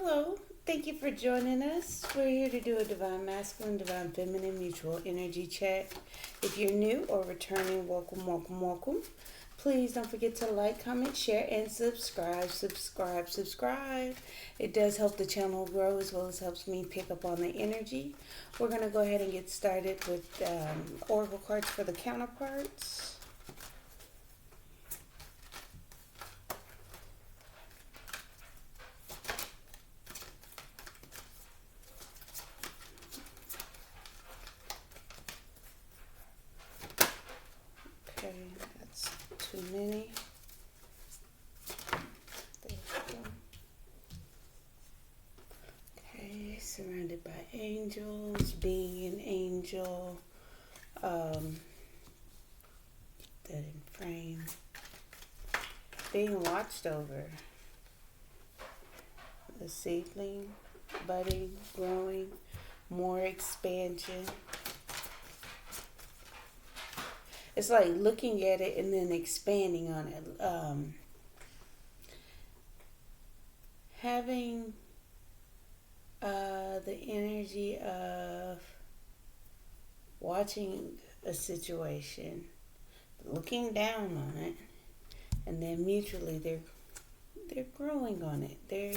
Hello, thank you for joining us. We're here to do a Divine Masculine, Divine Feminine mutual energy check. If you're new or returning, welcome, welcome, welcome. Please don't forget to like, comment, share, and subscribe. Subscribe. It does help the channel grow as well as helps me pick up on the energy. We're going to go ahead and get started with oracle cards for the counterparts. Okay, that's too many. There we go. Okay, surrounded by angels, being an angel, that in frame, being watched over, the seedling, budding, growing, more expansion. It's like looking at it and then expanding on it. Having the energy of watching a situation, looking down on it, and then mutually they're growing on it. They're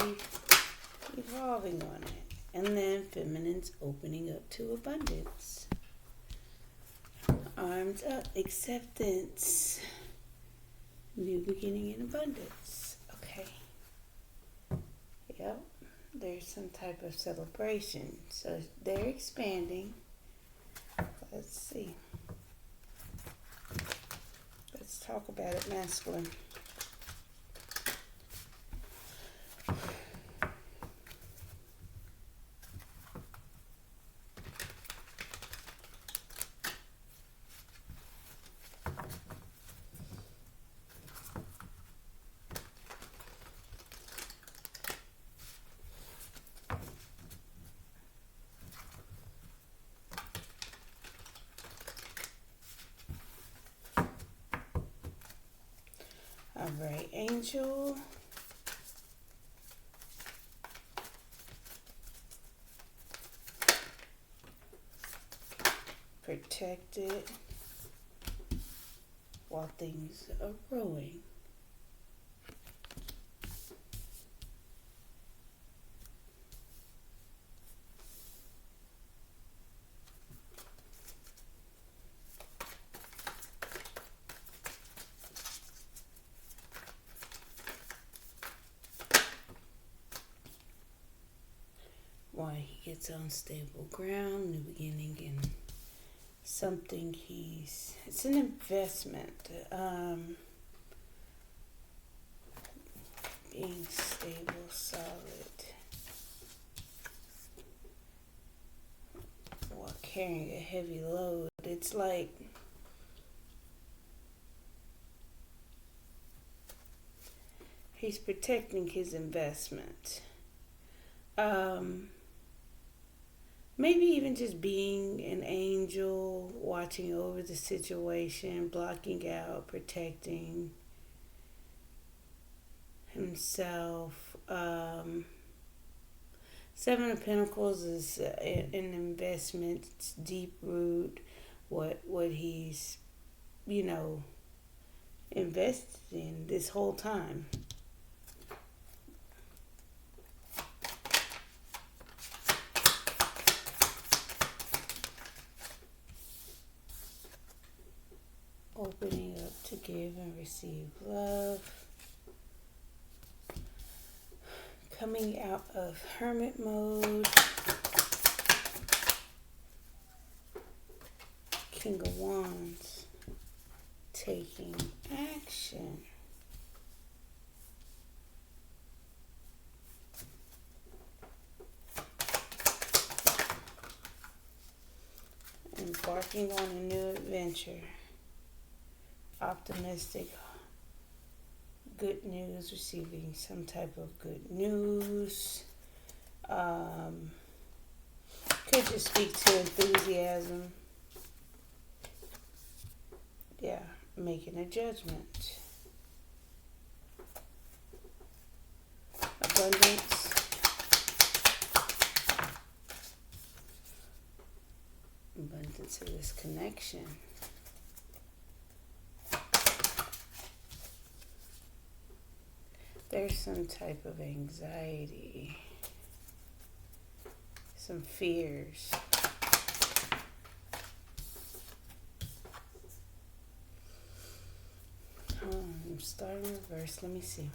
evolving on it. And then feminine's opening up to abundance. Arms up, acceptance, new beginning and abundance. Okay. Yep. There's some type of celebration. So they're expanding. Let's see. Let's talk about it, masculine. All right, angel. Protected while things are growing. Why he gets on stable ground, new beginning, and something it's an investment. Being stable, solid, while carrying a heavy load. It's like he's protecting his investment. Maybe even just being an angel, watching over the situation, blocking out, protecting himself. Seven of Pentacles is an investment. It's deep root. What he's, invested in this whole time. Opening up to give and receive love. Coming out of hermit mode. King of Wands. Taking action. Embarking on a new adventure. Optimistic, good news, receiving some type of good news. Could just speak to enthusiasm. Yeah, making a judgment. Abundance. into this connection. There's some type of anxiety, some fears. I'm starting reverse. Let me see.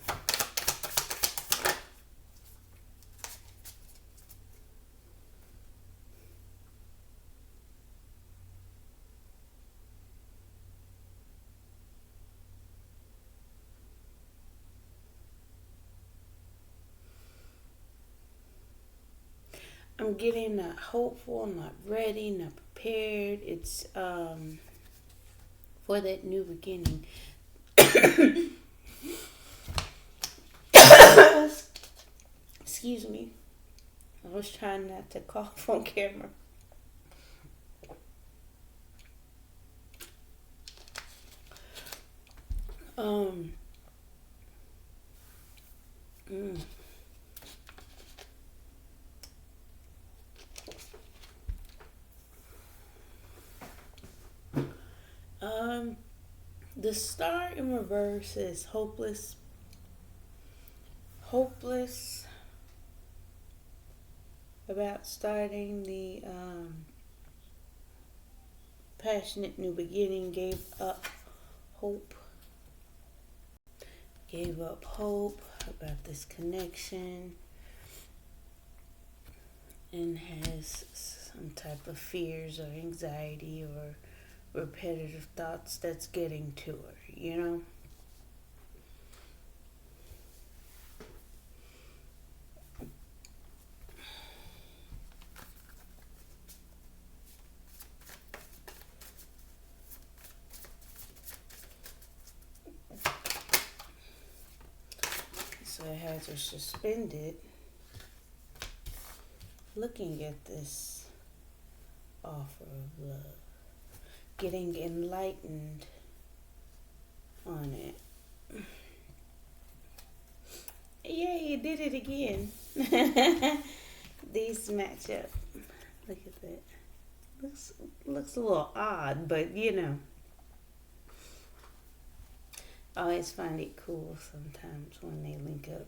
I'm getting not hopeful, not ready, not prepared. It's for that new beginning. Excuse me. I was trying not to cough on camera. Um. Mm. The star in reverse is hopeless. Hopeless about starting the passionate new beginning. Gave up hope. Gave up hope about this connection. And has some type of fears or anxiety or repetitive thoughts that's getting to her, you know? So it has her suspended, looking at this offer of love, getting enlightened on it. Yeah, you did it again. These match up. Look at that. Looks a little odd, but you know. I always find it cool sometimes when they link up.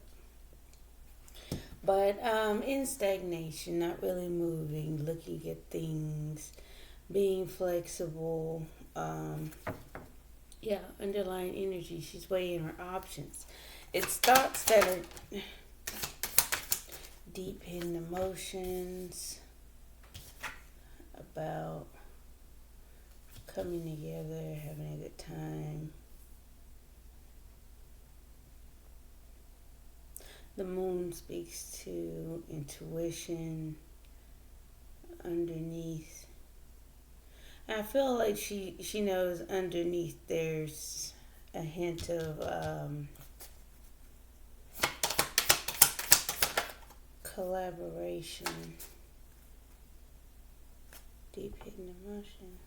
But in stagnation, not really moving, looking at things, being flexible. Underlying energy. She's weighing her options. It's thoughts that are deep hidden emotions about coming together, having a good time. The moon speaks to intuition underneath. I feel like she knows underneath there's a hint of collaboration, deep hidden emotion.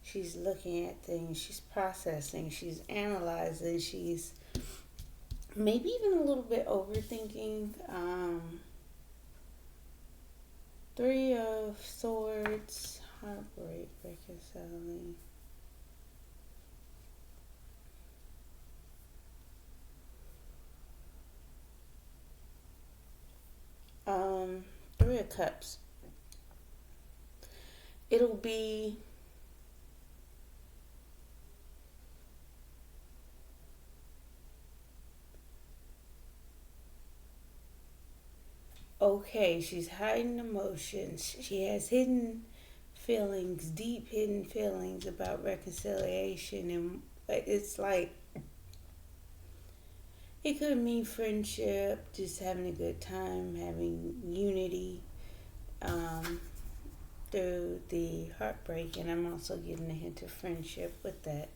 She's looking at things, she's processing, she's analyzing, she's maybe even a little bit overthinking. Three of Swords, heartbreak, reconciling. Three of Cups. It'll be okay. She's hiding emotions. She has hidden feelings, deep hidden feelings about reconciliation, and it's like it could mean friendship, just having a good time, having unity through the heartbreak. And I'm also getting a hint of friendship with that.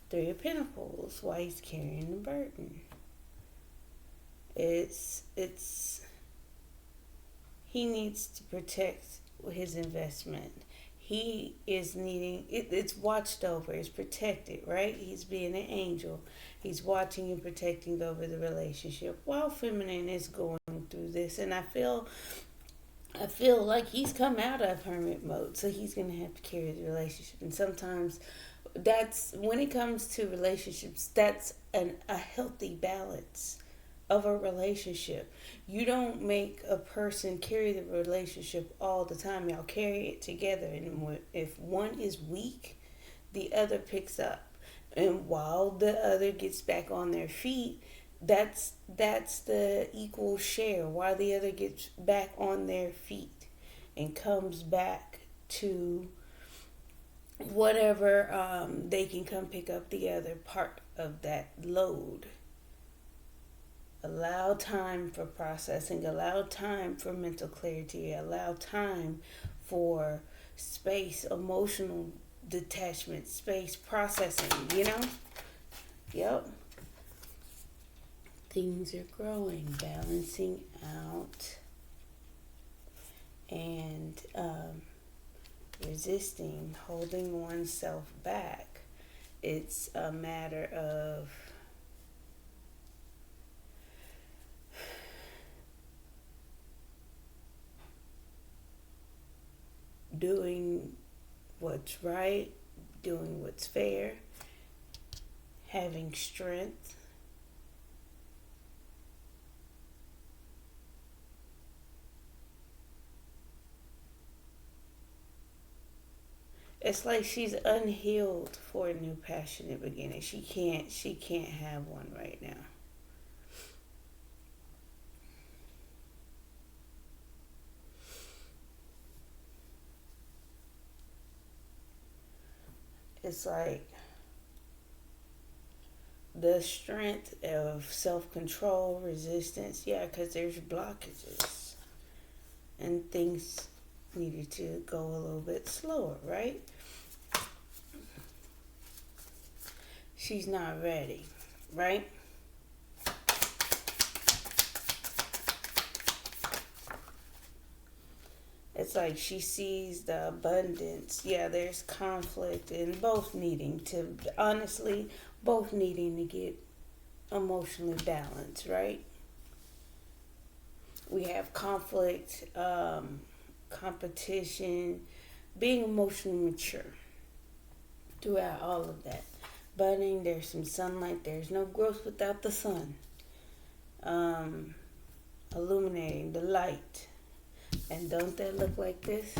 Three of Pentacles, why he's carrying the burden. It's he needs to protect his investment. He is needing it's watched over, it's protected, right? He's being an angel. He's watching and protecting over the relationship while feminine is going through this. And I feel I feel like he's come out of hermit mode, so he's gonna have to carry the relationship. And sometimes that's when it comes to relationships, that's a healthy balance of a relationship. You don't make a person carry the relationship all the time. Y'all carry it together, and if one is weak, the other picks up. And while the other gets back on their feet, that's the equal share. While the other gets back on their feet and comes back to whatever, they can come pick up the other part of that load. Allow time for processing, allow time for mental clarity, allow time for space, emotional detachment, space processing. Yep. Things are growing, balancing out, and resisting, holding oneself back. It's a matter of doing what's right, doing what's fair, having strength. It's like she's unhealed for a new passionate beginning. She can't have one right now. It's like the strength of self-control, resistance, yeah, because there's blockages and things needed to go a little bit slower, right? She's not ready, right? It's like she sees the abundance. Yeah, there's conflict and both needing to get emotionally balanced, right? We have conflict, competition, being emotionally mature throughout all of that. Budding, there's some sunlight. There's no growth without the sun. Um, Illuminating the light. And don't that look like this?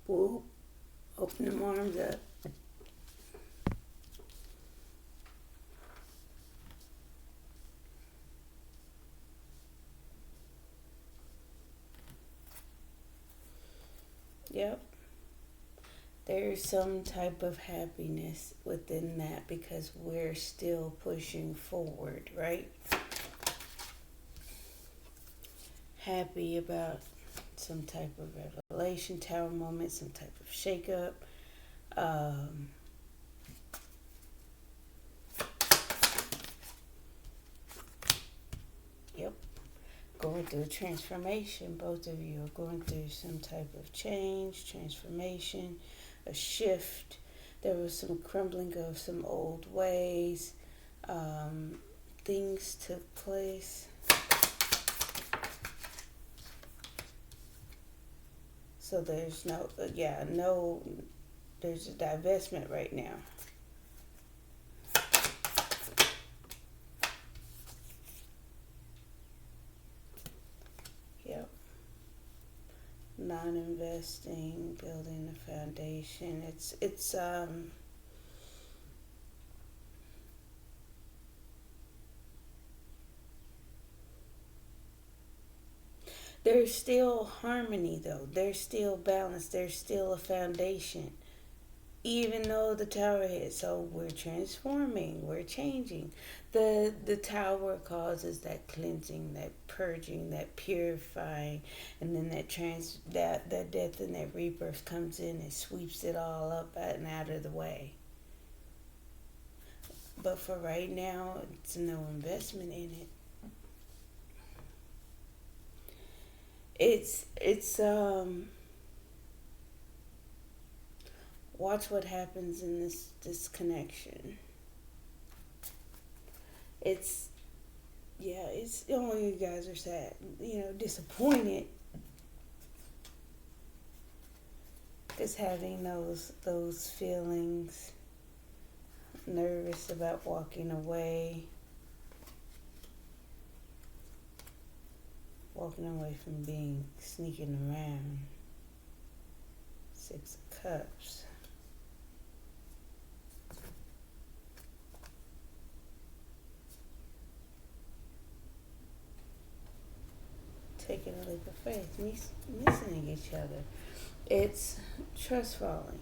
Whoop. Open them arms up. Yep. There's some type of happiness within that because we're still pushing forward, right? Happy about some type of revelation, tower moment, some type of shakeup. Um, yep. Going through a transformation. Both of you are going through some type of change, transformation, a shift. There was some crumbling of some old ways. Things took place. So there's there's a divestment right now. Yep. Non-investing, building a foundation. It's there's still harmony though. There's still balance. There's still a foundation. Even though the tower hit, so we're transforming, we're changing. The tower causes that cleansing, that purging, that purifying, and then that death and that rebirth comes in and sweeps it all up and out of the way. But for right now, it's no investment in it. It's watch what happens in this connection. It's yeah, it's only you guys are sad, disappointed. Just having those feelings, nervous about walking away, from being sneaking around. Six of Cups. Taking a leap of faith, missing each other. It's trust falling.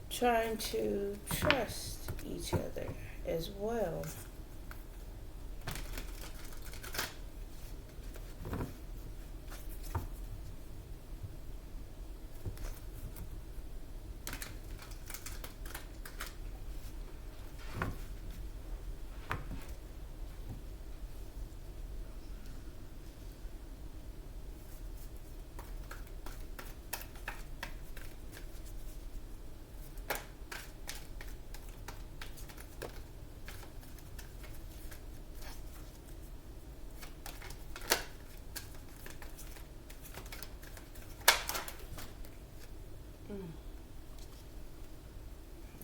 Trying to trust each other as well.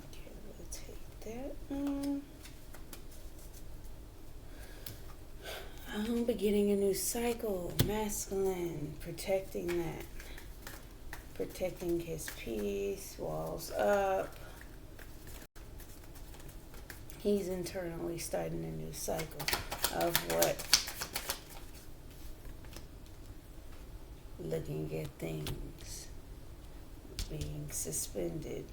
Okay, we'll take that. Beginning a new cycle, masculine, protecting that. Protecting his peace, walls up. He's internally starting a new cycle of what? Looking at things, being suspended.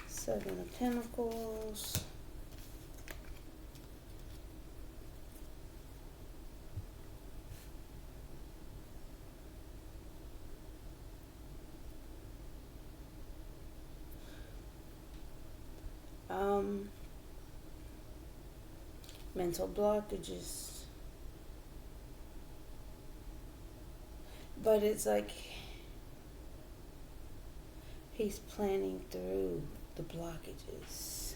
Seven of Pentacles. Mental blockages. But it's like he's planning through the blockages.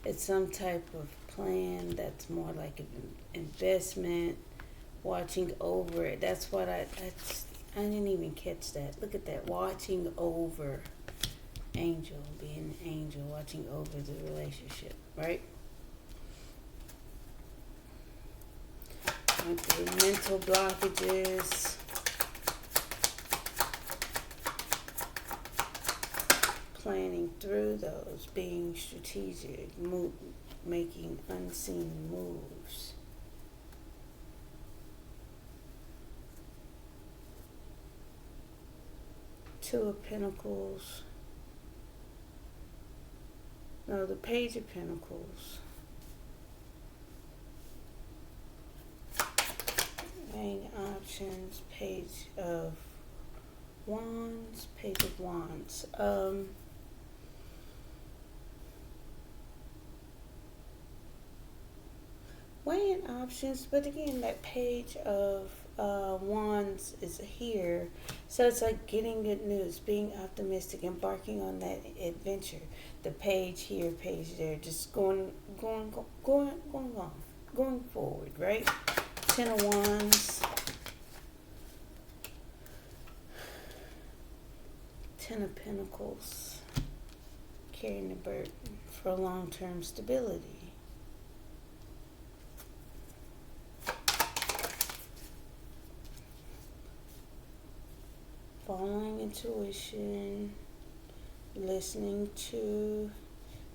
It's some type of plan that's more like an investment, watching over it. That's what I didn't even catch that. Look at that, watching over. Angel, being an angel, watching over the relationship, right? Went through mental blockages. Planning through those, being strategic, making unseen moves. Two of Pentacles. No, the Page of Pentacles. Main options, Page of Wands, Page of Wands. Weighing options, but again, that Page of Wands is here, so it's like getting good news, being optimistic, embarking on that adventure. The page here, page there, just going forward, right? Ten of Wands, Ten of Pentacles, carrying the burden for long-term stability. Following intuition, listening to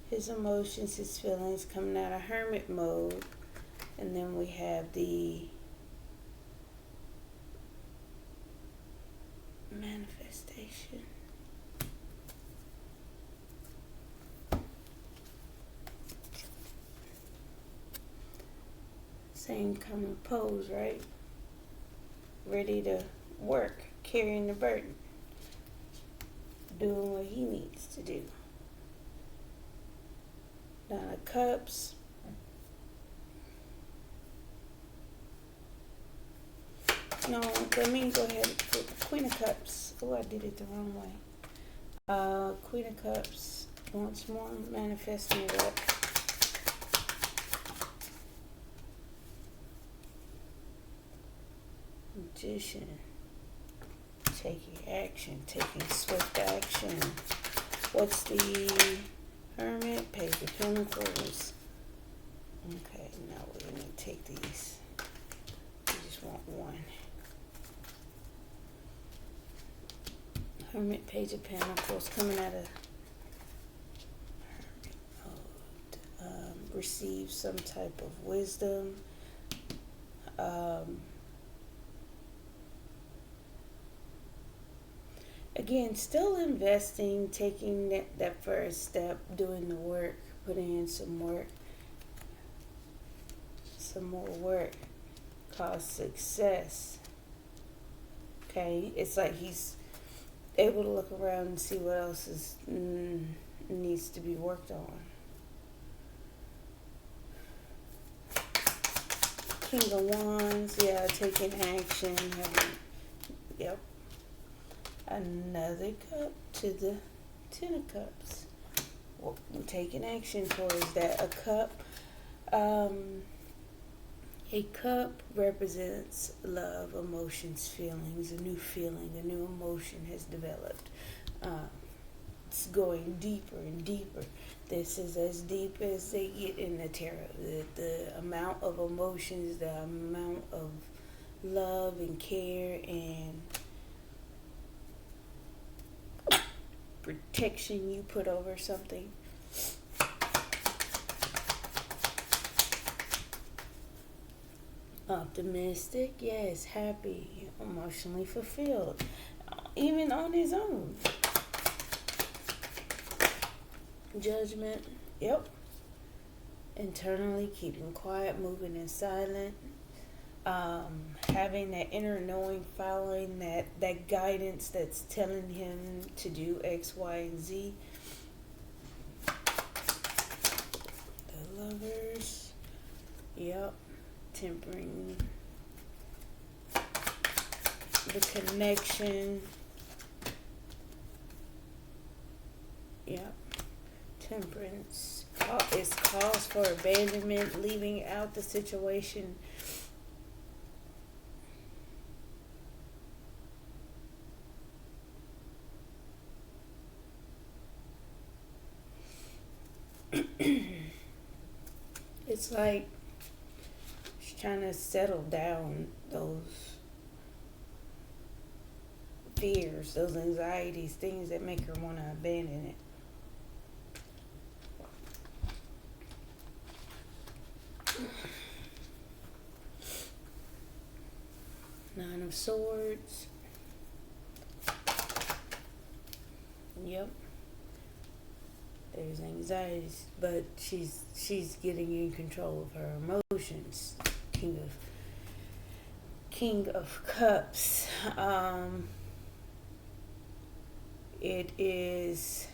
his emotions, his feelings, coming out of hermit mode. And then we have the manifestation. Same kind of pose, right? Ready to work, carrying the burden, doing what he needs to do. Nine of Cups. No, let me go ahead and put Queen of Cups. Oh, I did it the wrong way. Queen of Cups once more, manifesting what? Magician. Taking action, taking swift action. What's the Hermit? Page of Pentacles. Okay, now we're going to take these. We just want one. Hermit, Page of Pentacles, coming out of Hermit mode. Receive some type of wisdom. Again, still investing, taking that first step, doing the work, putting in some work, some more work, cause success. Okay, it's like he's able to look around and see what else is needs to be worked on. King of Wands, yeah, taking action, yep. Another cup to the Ten of Cups. Well, we're taking action towards that. A cup represents love, emotions, feelings. A new feeling, a new emotion has developed. It's going deeper and deeper. This is as deep as they get in the tarot. The amount of emotions, the amount of love and care and protection you put over something. Optimistic, yes, happy, emotionally fulfilled, even on his own. Judgment, yep. Internally keeping quiet, moving in silent. Having that inner knowing, following that guidance that's telling him to do X, Y, and Z. The Lovers, yep. Tempering, the connection, yep. Temperance is cause for abandonment, leaving out the situation. It's like she's trying to settle down those fears, those anxieties, things that make her want to abandon it. Nine of Swords. Yep. There's anxieties, but she's getting in control of her emotions. King of Cups. It is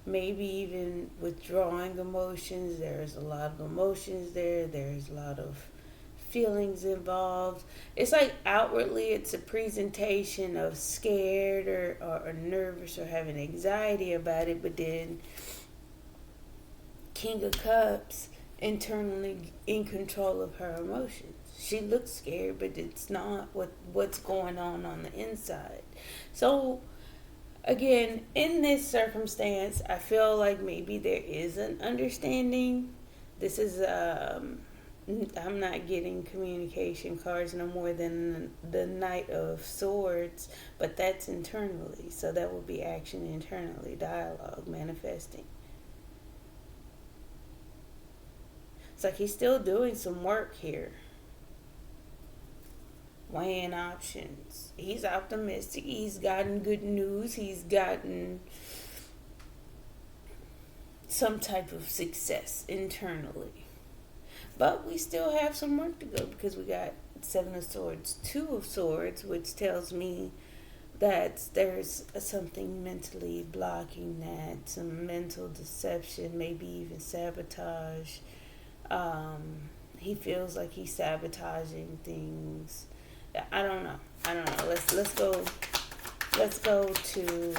maybe even withdrawing emotions. There's a lot of emotions there. There's a lot of feelings involved. It's like outwardly it's a presentation of scared or nervous or having anxiety about it, but then King of Cups, internally in control of her emotions. She looks scared, but it's not what's going on the inside. So again, in this circumstance, I feel like maybe there is an understanding. This is I'm not getting communication cards no more than the Knight of Swords, but that's internally. So that would be action internally, dialogue, manifesting. It's like he's still doing some work here. Weighing options. He's optimistic. He's gotten good news. He's gotten some type of success internally. But we still have some work to go because we got Seven of Swords, Two of Swords, which tells me that there's something mentally blocking that, some mental deception, maybe even sabotage. He feels like he's sabotaging things. I don't know. I don't know. Let's go to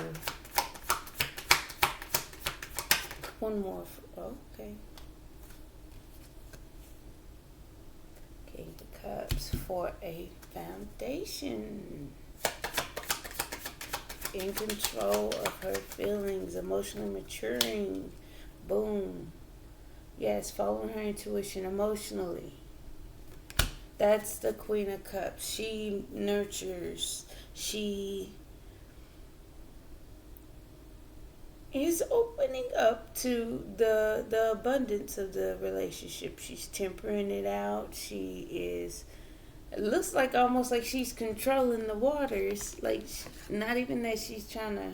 one more. Okay. King of Cups for a foundation. In control of her feelings, emotionally maturing. Boom. Yes, following her intuition emotionally. That's the Queen of Cups. She nurtures. She is opening up to the abundance of the relationship. She's tempering it out. She is, it looks like almost like she's controlling the waters. Like, not even that she's trying to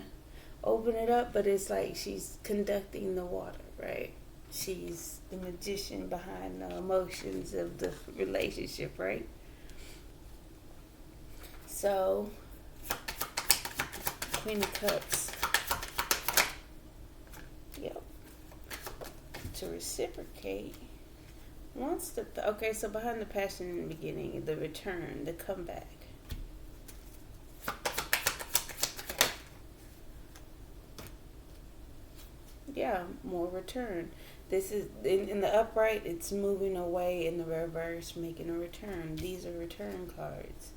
open it up, but it's like she's conducting the water, right? She's the magician behind the emotions of the relationship, right? So, Queen of Cups. Yep. To reciprocate. Wants the okay, so behind the passion in the beginning, the return, the comeback. Yeah, more return. This is in the upright, it's moving away. In the reverse, making a return. These are return cards.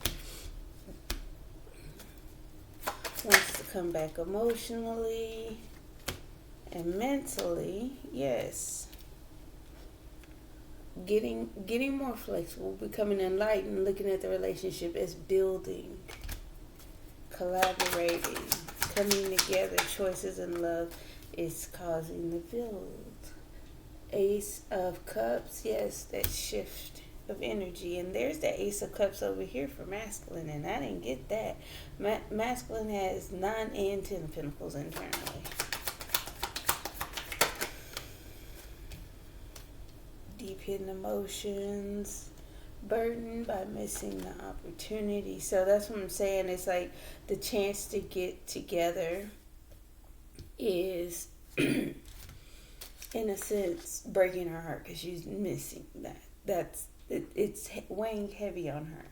Wants to come back emotionally and mentally. Yes. Getting more flexible, becoming enlightened, looking at the relationship as building, collaborating, coming together. Choices in love is causing the build. Ace of Cups, yes, that shift of energy. And there's the Ace of Cups over here for masculine, and I didn't get that. Masculine has 9 and 10 pentacles internally. Deep hidden emotions, burdened by missing the opportunity. So that's what I'm saying. It's like the chance to get together is in a sense breaking her heart because she's missing that. It's weighing heavy on her.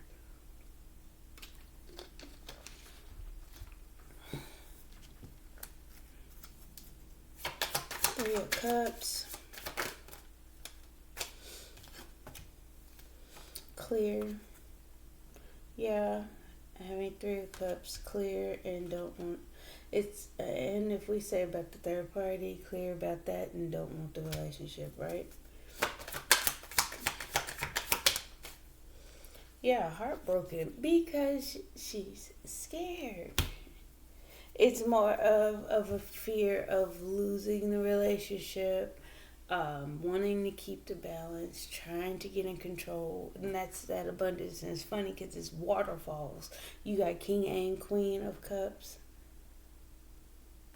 Three of Cups. Clear. Yeah, having 3 of Cups, clear and don't want it's, and if we say about the third party, clear about that and don't want the relationship, right? Yeah, heartbroken because she's scared. It's more of a fear of losing the relationship, wanting to keep the balance, trying to get in control, and that's that abundance. And it's funny because it's waterfalls. You got King and Queen of Cups,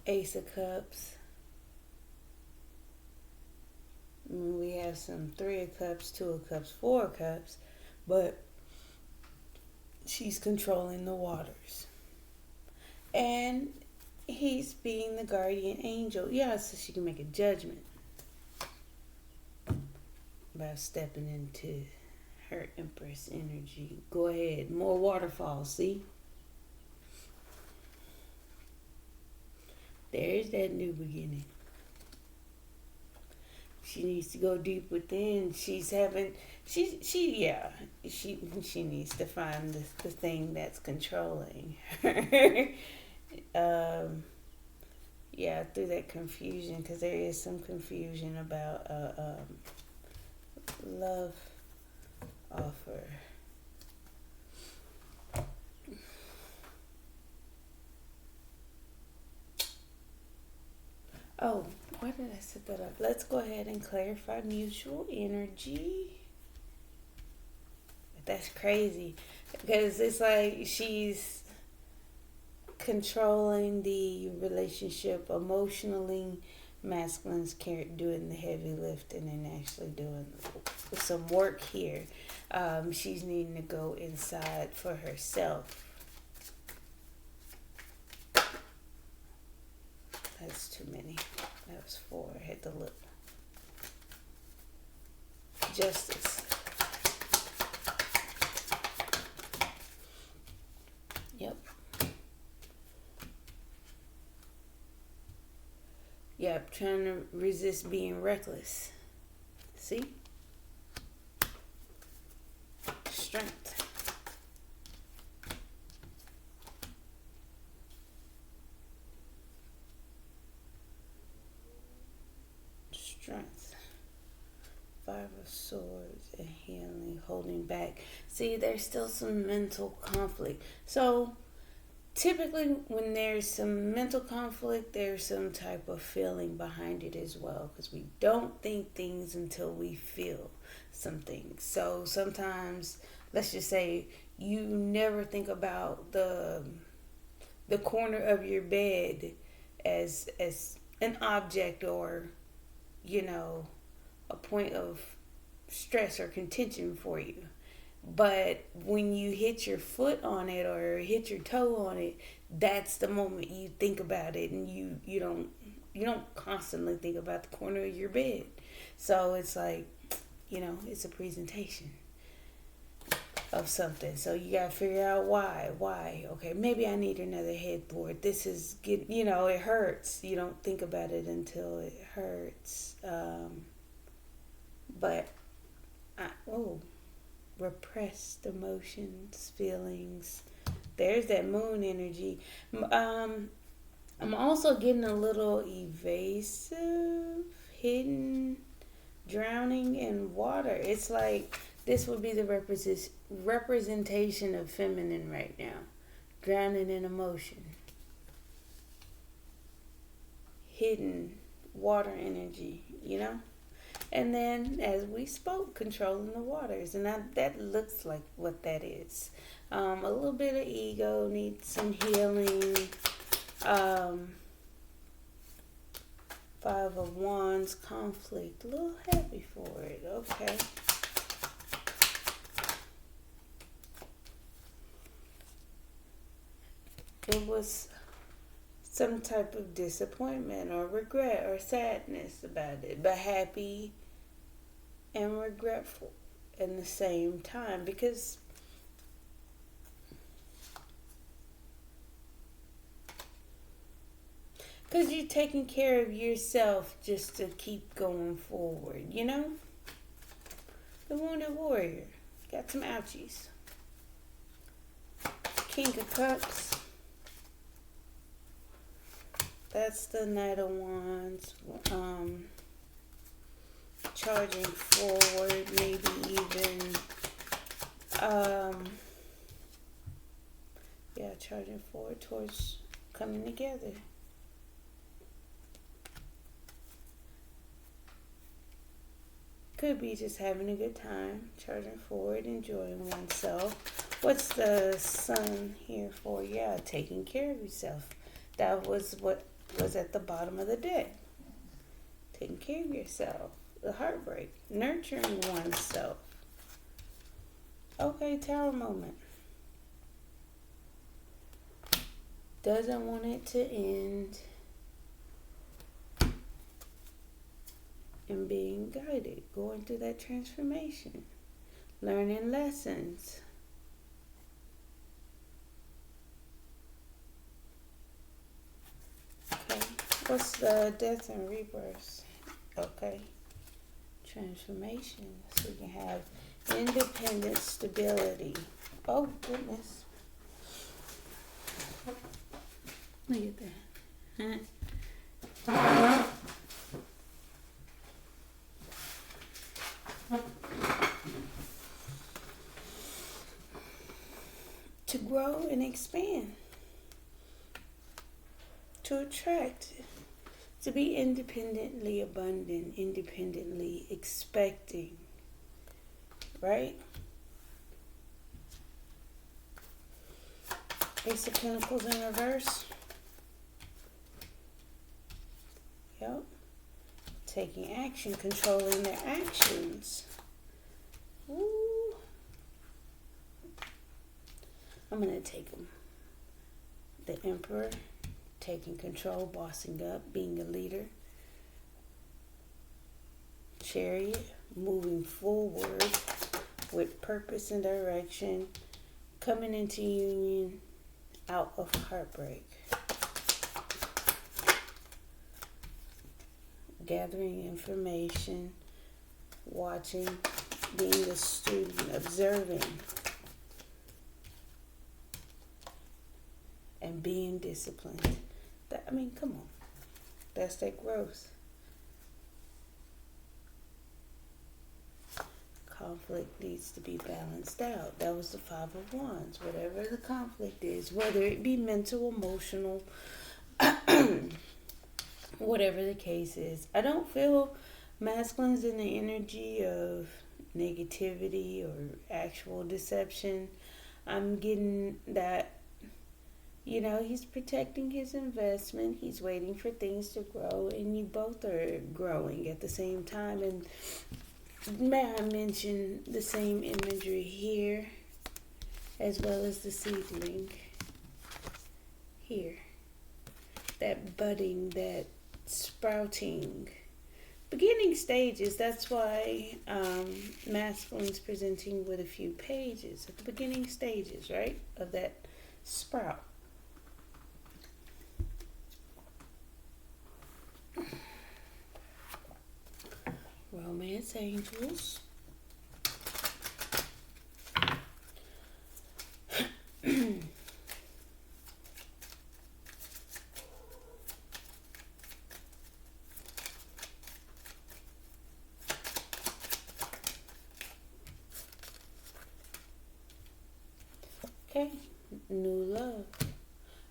Ace of Cups. We have some 3 of Cups, 2 of Cups, 4 of Cups, but she's controlling the waters. And he's being the guardian angel. Yeah, so she can make a judgment about stepping into her Empress energy. Go ahead. More waterfalls, see? There's that new beginning. She needs to go deep within. She needs to find the thing that's controlling her. Through that confusion, because there is some confusion about love offer. Oh, why did I set that up? Let's go ahead and clarify mutual energy. That's crazy because it's like she's controlling the relationship emotionally. Masculine's doing the heavy lifting and actually doing some work here. She's needing to go inside for herself. That's too many. That was 4. I had to look. Justice. Yep. Yep, trying to resist being reckless. See? Strength. Strength. Five of Swords and healing, holding back. See, there's still some mental conflict. So, typically, when there's some mental conflict, there's some type of feeling behind it as well. Because we don't think things until we feel some things. So, sometimes, let's just say, you never think about the corner of your bed as an object or, you know, a point of stress or contention for you. But when you hit your foot on it or hit your toe on it, that's the moment you think about it, and you don't constantly think about the corner of your bed. So it's like, it's a presentation of something. So you gotta figure out why. Okay, maybe I need another headboard. This is it hurts. You don't think about it until it hurts. But repressed emotions, feelings. There's that moon energy. I'm also getting a little evasive, hidden, drowning in water. It's like this would be the representation of feminine right now. Drowning in emotion. Hidden water energy, And then, as we spoke, controlling the waters. And that looks like what that is. A little bit of ego, needs some healing. Five of Wands, conflict. A little happy for it. Okay. It was some type of disappointment or regret or sadness about it, but happy and regretful in the same time, because you're taking care of yourself just to keep going forward, The Wounded Warrior. Got some ouchies. King of Cups. That's the Knight of Wands. Charging forward, maybe even charging forward towards coming together. Could be just having a good time, charging forward, enjoying oneself. What's the Sun here for? Yeah, taking care of yourself. That was what was at the bottom of the deck. Taking care of yourself. The heartbreak. Nurturing oneself. Okay, Tower moment. Doesn't want it to end. And being guided. Going through that transformation. Learning lessons. Okay. What's the Death and Rebirth? Okay. Transformation. So we can have independent stability. Oh, goodness. Look at that. Huh? To grow and expand. To attract. To be independently abundant, independently expecting, right? Ace of Pentacles in reverse. Yep. Taking action, controlling their actions. Ooh. I'm going to take them. The Emperor. Taking control, bossing up, being a leader. Chariot, moving forward with purpose and direction, coming into union, out of heartbreak. Gathering information, watching, being a student, observing, and being disciplined. Come on. That's that growth. Conflict needs to be balanced out. That was the Five of Wands. Whatever the conflict is, whether it be mental, emotional, whatever the case is. I don't feel masculines in the energy of negativity or actual deception. I'm getting that, he's protecting his investment. He's waiting for things to grow, and you both are growing at the same time. And may I mention the same imagery here, as well as the seedling here. That budding, that sprouting, beginning stages. That's why masculine's presenting with a few pages at the beginning stages, right, of that sprout. Romance angels. Okay, new love.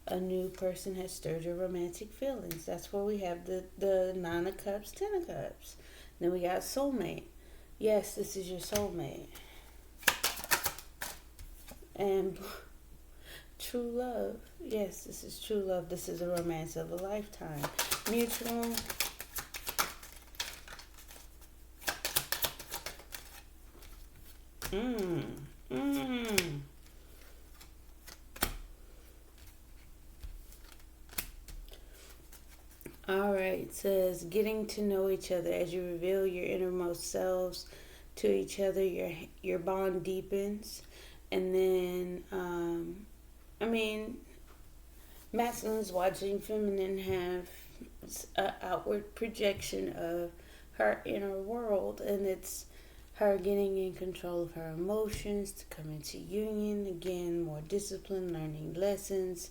A new person has stirred your romantic feelings. That's where we have the Nine of Cups, Ten of Cups. Then we got soulmate. Yes, this is your soulmate. And true love. Yes, this is true love. This is a romance of a lifetime. Mutual. All right, it says getting to know each other as you reveal your innermost selves to each other. Your bond deepens, and then masculine's watching feminine have an outward projection of her inner world, and it's her getting in control of her emotions to come into union again, more discipline, learning lessons.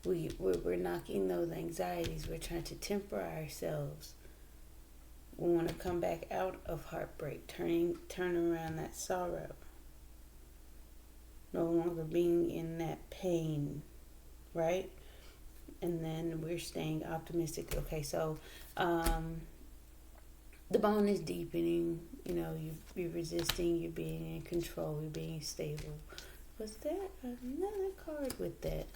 We're knocking those anxieties. We're trying to temper ourselves. We want to come back out of heartbreak, turn around that sorrow. No longer being in that pain, right? And then we're staying optimistic. Okay, so the bond is deepening. You're resisting. You're being in control. You're being stable. Was there another card with that?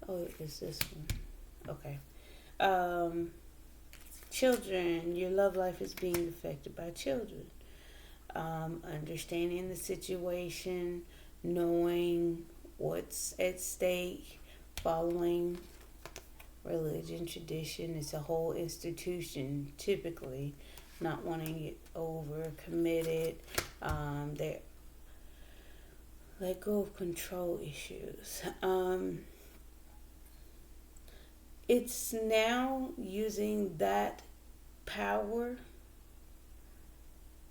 Oh, it's this one. Okay. Children, your love life is being affected by children. Understanding the situation, knowing what's at stake, following religion, tradition. It's a whole institution, typically, not wanting it over committed. They let go of control issues. It's now using that power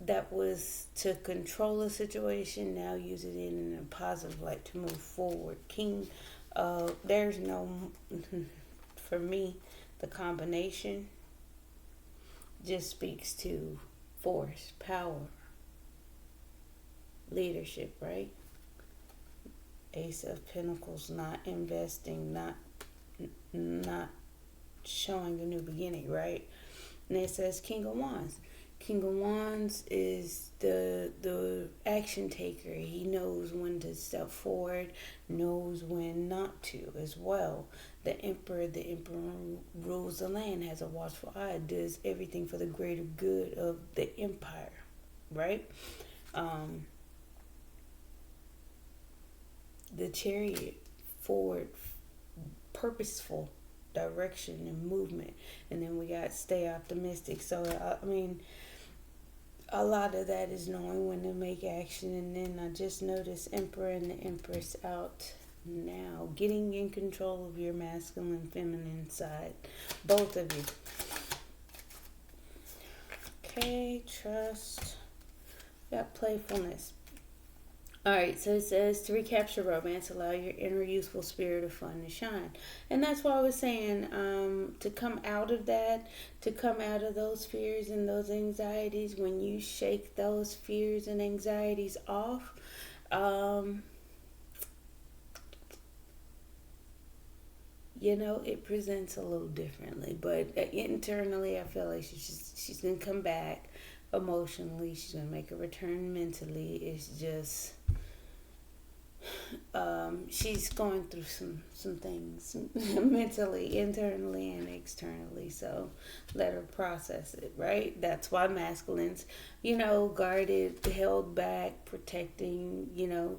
that was to control a situation, now using it in a positive light to move forward. There's no, for me, the combination just speaks to force, power, leadership, right? Ace of Pentacles, not investing, not showing the new beginning, right? And it says King of Wands. King of Wands is the action taker. He knows when to step forward, knows when not to as well. The emperor rules the land, has a watchful eye, does everything for the greater good of the empire, right? The Chariot, forward, purposeful direction and movement. And then we got stay optimistic. So a lot of that is knowing when to make action. And then I just noticed Emperor and the Empress out now, getting in control of your masculine feminine side, both of you. Okay, trust. Got playfulness. All right, so it says to recapture romance, allow your inner youthful spirit of fun to shine. And that's why I was saying to come out of that, to come out of those fears and those anxieties, when you shake those fears and anxieties off, it presents a little differently. But internally, I feel like she's going to come back emotionally. She's going to make a return mentally. It's just... she's going through some things mentally, internally and externally, so let her process it, right? That's why masculines, guarded, held back, protecting,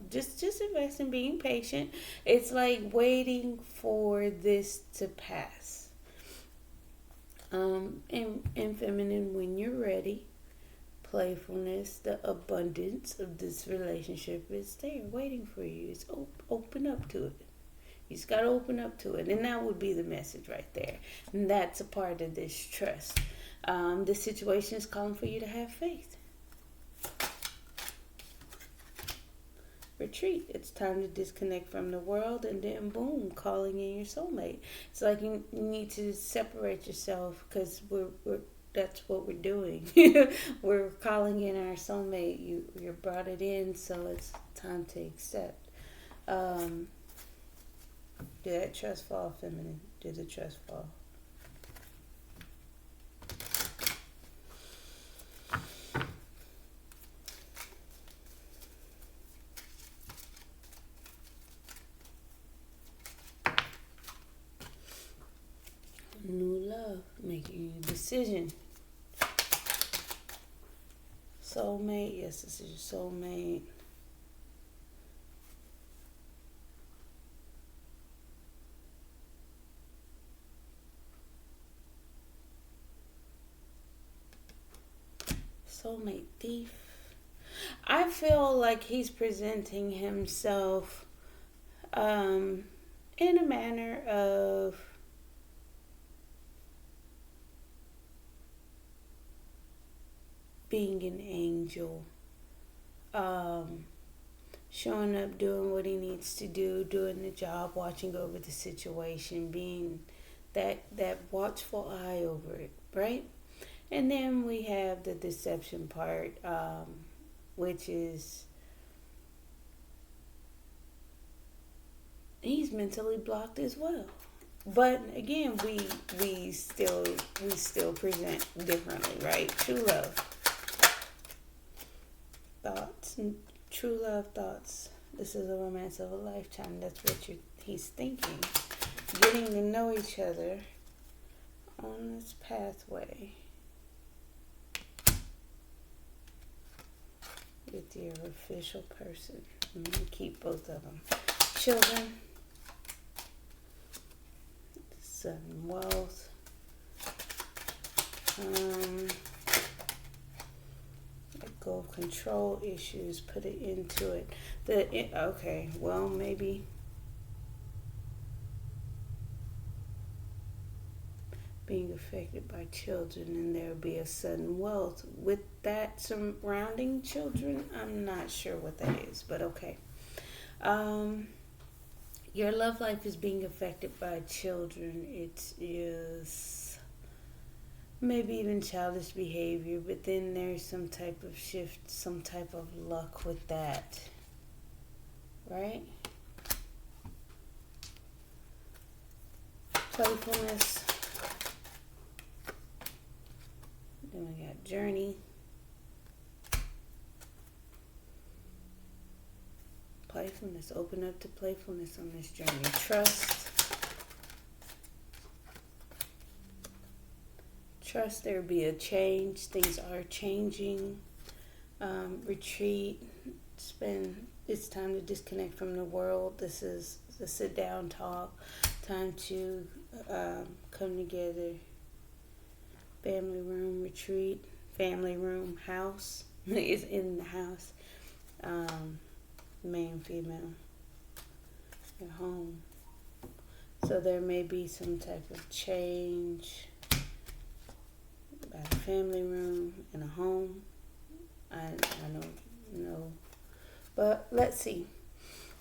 just invest in being patient. It's like waiting for this to pass. And feminine, when you're ready, playfulness, the abundance of this relationship is there waiting for you. It's open up to it. You just got to open up to it. And that would be the message right there. And that's a part of this trust. This situation is calling for you to have faith. Retreat. It's time to disconnect from the world, and then boom, calling in your soulmate. It's like you need to separate yourself, because that's what we're doing. We're calling in our soulmate. You brought it in, so it's time to accept. Did that trust fall, feminine? Did the trust fall? New love, making a decision. Soulmate, yes, this is your soulmate. Soulmate thief. I feel like he's presenting himself in a manner of being an angel, showing up, doing what he needs to do, doing the job, watching over the situation, being that watchful eye over it, right? And then we have the deception part, which is he's mentally blocked as well. But again, we still present differently, right? True love. Thoughts, true love thoughts. This is a romance of a lifetime. That's what he's thinking. Getting to know each other on this pathway with your official person. I'm going to keep both of them. Children, sudden wealth. Let go of control issues. Put it into it. Okay. Well, maybe being affected by children, and there'll be a sudden wealth with that surrounding children. I'm not sure what that is, but okay. Your love life is being affected by children. It is maybe even childish behavior, but then there's some type of shift, some type of luck with that, right? Playfulness. Then we got journey. Playfulness. Open up to playfulness on this journey. Trust. Trust there be a change. Things are changing. Retreat. It's time to disconnect from the world. This is the sit down talk. Time to come together. Family room retreat. family room, house is in the house. Male, female, your home. So there may be some type of change about a family room and a home. I don't know. But let's see.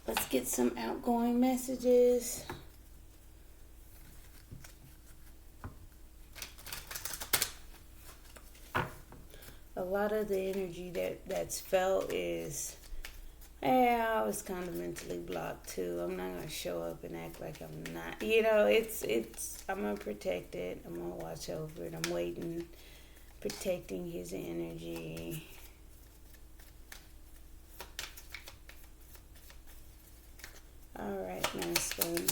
Let's get some outgoing messages. A lot of the energy that's felt is, I was kind of mentally blocked too. I'm not gonna show up and act like I'm not. It's. I'm gonna protect it. I'm gonna watch over it. I'm waiting, protecting his energy. All right, masculine.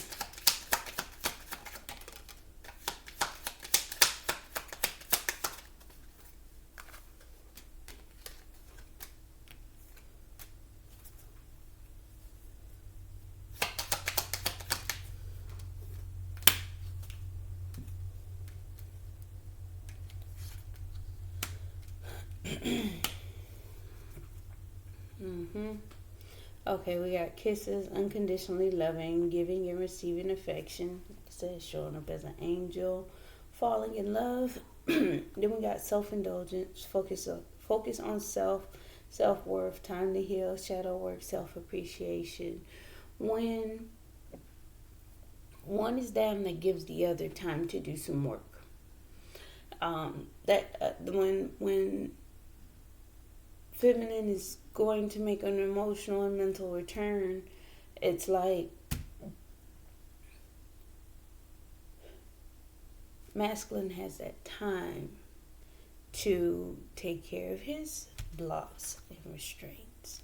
Okay, we got kisses, unconditionally loving, giving and receiving affection. Like I said, showing up as an angel, falling in love. Then we got self-indulgence, focus on self-worth, time to heal, shadow work, self-appreciation. When one is down, that gives the other time to do some work. When feminine is going to make an emotional and mental return, it's like masculine has that time to take care of his blocks and restraints.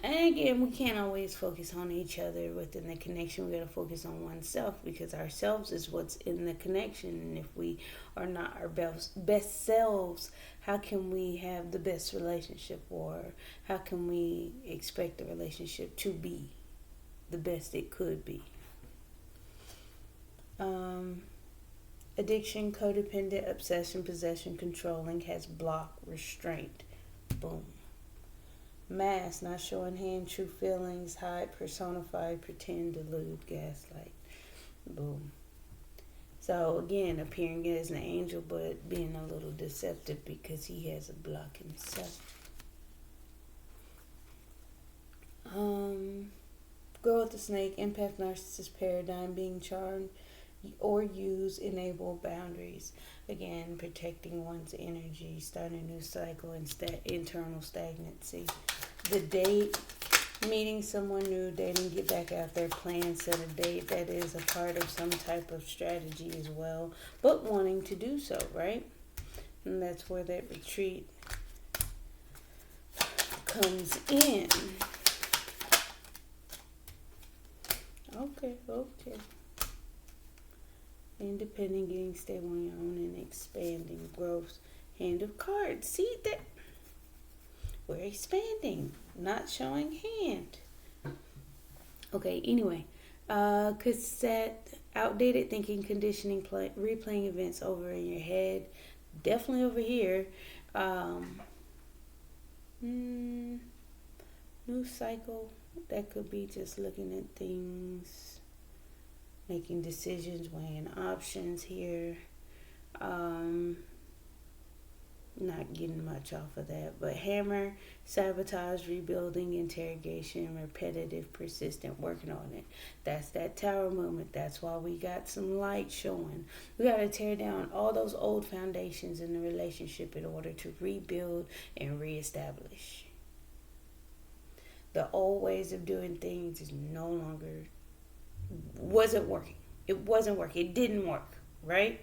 And again, we can't always focus on each other within the connection. We got to focus on oneself, because ourselves is what's in the connection. And if we are not our best selves, how can we have the best relationship, or how can we expect the relationship to be the best it could be? Addiction, codependent, obsession, possession, controlling, has block, restraint. Boom. Mask, not showing hand, true feelings, hide, personify, pretend, delude, gaslight. Boom. So again, appearing as an angel, but being a little deceptive because he has a block himself. Girl with the snake, empath, narcissist paradigm, being charmed or use, enable boundaries. Again, protecting one's energy, starting a new cycle, and internal stagnancy. The date, meeting someone new, dating, get back out there, plan, set a date. That is a part of some type of strategy as well, but wanting to do so, right? And that's where that retreat comes in. Okay. Independent, getting stable on your own, and expanding, growth. Hand of cards. See that? We're expanding, not showing hand. Okay, anyway. Cassette, outdated thinking, conditioning, replaying events over in your head. Definitely over here. New cycle. That could be just looking at things, making decisions, weighing options here. Not getting much off of that. But hammer, sabotage, rebuilding, interrogation, repetitive, persistent, working on it. That's that tower movement. That's why we got some light showing. We got to tear down all those old foundations in the relationship in order to rebuild and reestablish. The old ways of doing things is no longer, wasn't working. It wasn't working. It didn't work, right?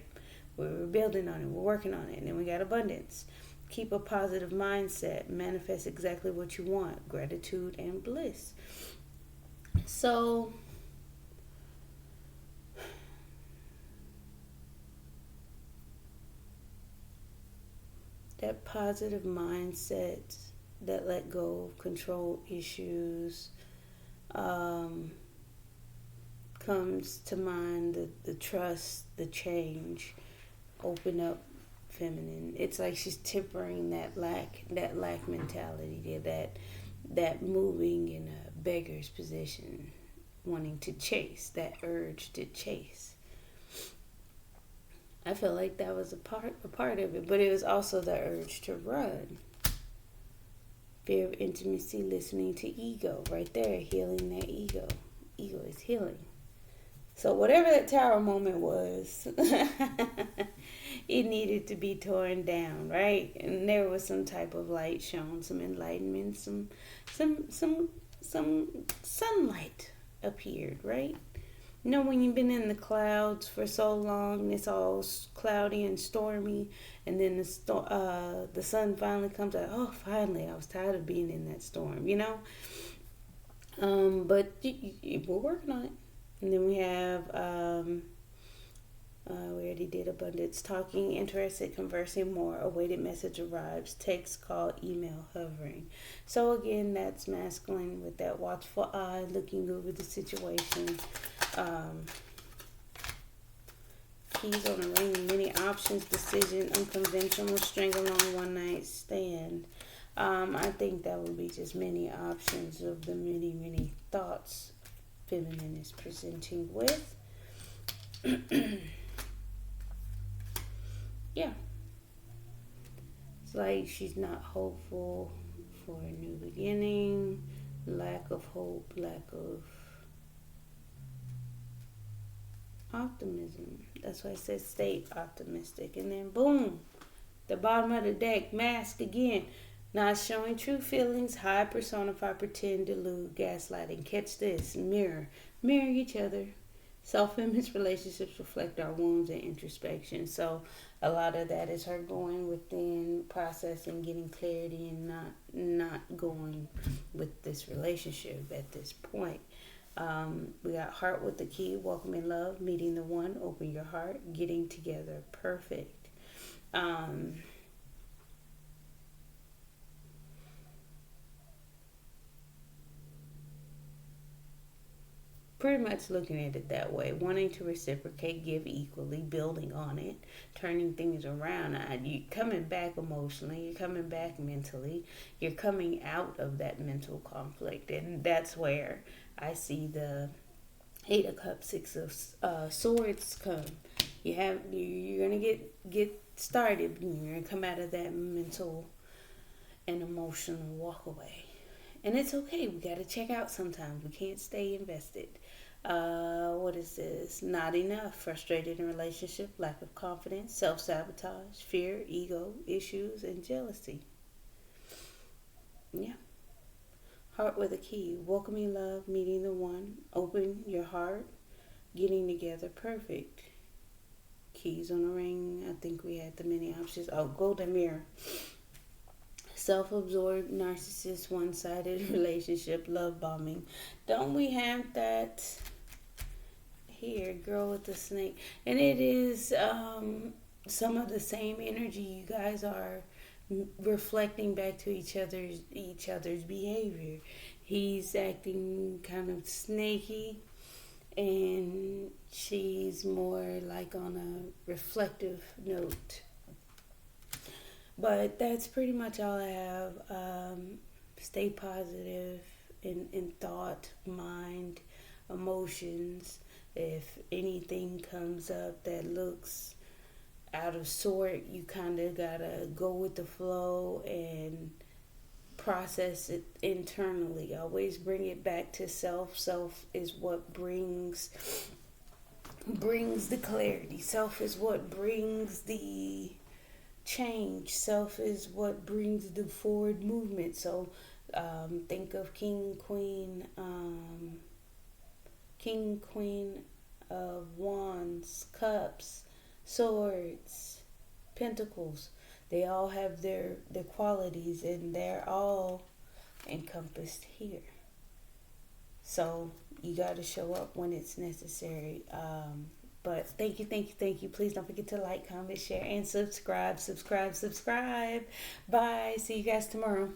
We're building on it. We're working on it. And then we got abundance. Keep a positive mindset. Manifest exactly what you want. Gratitude and bliss. So, that positive mindset, that let go of control issues, comes to mind, the trust, the change, open up feminine. It's like she's tempering that lack mentality, that moving in a beggar's position, wanting to chase, that urge to chase. I feel like that was a part of it, but it was also the urge to run. Fear of intimacy, listening to ego, right there, healing that ego. Ego is healing. So whatever that tower moment was, it needed to be torn down, right? And there was some type of light shown, some enlightenment, some sunlight appeared, right? You know, when you've been in the clouds for so long, it's all cloudy and stormy, and then the sun finally comes out. Oh, finally, I was tired of being in that storm, you know? But we're working on it. And then we have, we already did abundance, talking, interested, conversing more, awaited message arrives, text, call, email, hovering. So again, that's masculine with that watchful eye, looking over the situation. Keys on the ring, many options, decision, unconventional, string along, one night stand. I think that would be just many options of the many thoughts feminine is presenting with. Yeah. It's like she's not hopeful for a new beginning, lack of hope, lack of optimism. That's why I said stay optimistic. And then boom, the bottom of the deck, mask again. Not showing true feelings, hide, personify, pretend, delude, gaslighting. Catch this, mirror each other. Self-image relationships reflect our wounds and introspection. So a lot of that is her going within, processing, getting clarity, and not going with this relationship at this point. We got heart with the key, welcoming love, meeting the one, open your heart, getting together, perfect. Pretty much looking at it that way, wanting to reciprocate, give equally, building on it, turning things around. You're coming back emotionally, you're coming back mentally, you're coming out of that mental conflict, and that's where I see the Eight of Cups, Six of Swords come. You're gonna get started. You're gonna come out of that mental and emotional walk away. And it's okay. We got to check out sometimes. We can't stay invested. What is this? Not enough. Frustrated in relationship, lack of confidence, self-sabotage, fear, ego, issues, and jealousy. Yeah. Heart with a key. Welcoming love, meeting the one. Open your heart. Getting together, perfect. Keys on the ring. I think we had the many options. Oh, golden mirror. Self-absorbed, narcissist, one-sided relationship, love bombing. Don't we have that here, girl with the snake? And it is some of the same energy. You guys are reflecting back to each other's behavior. He's acting kind of snaky, and she's more like on a reflective note. But that's pretty much all I have. Stay positive in thought, mind, emotions. If anything comes up that looks out of sort, you kind of gotta go with the flow and process it internally. Always bring it back to self. Self is what brings the clarity. Self is what brings the change. Self is what brings the forward movement. So think of king, queen of wands, cups, swords, pentacles. They all have their qualities, and they're all encompassed here. So you got to show up when it's necessary. But thank you. Please don't forget to like, comment, share, and subscribe. Bye. See you guys tomorrow.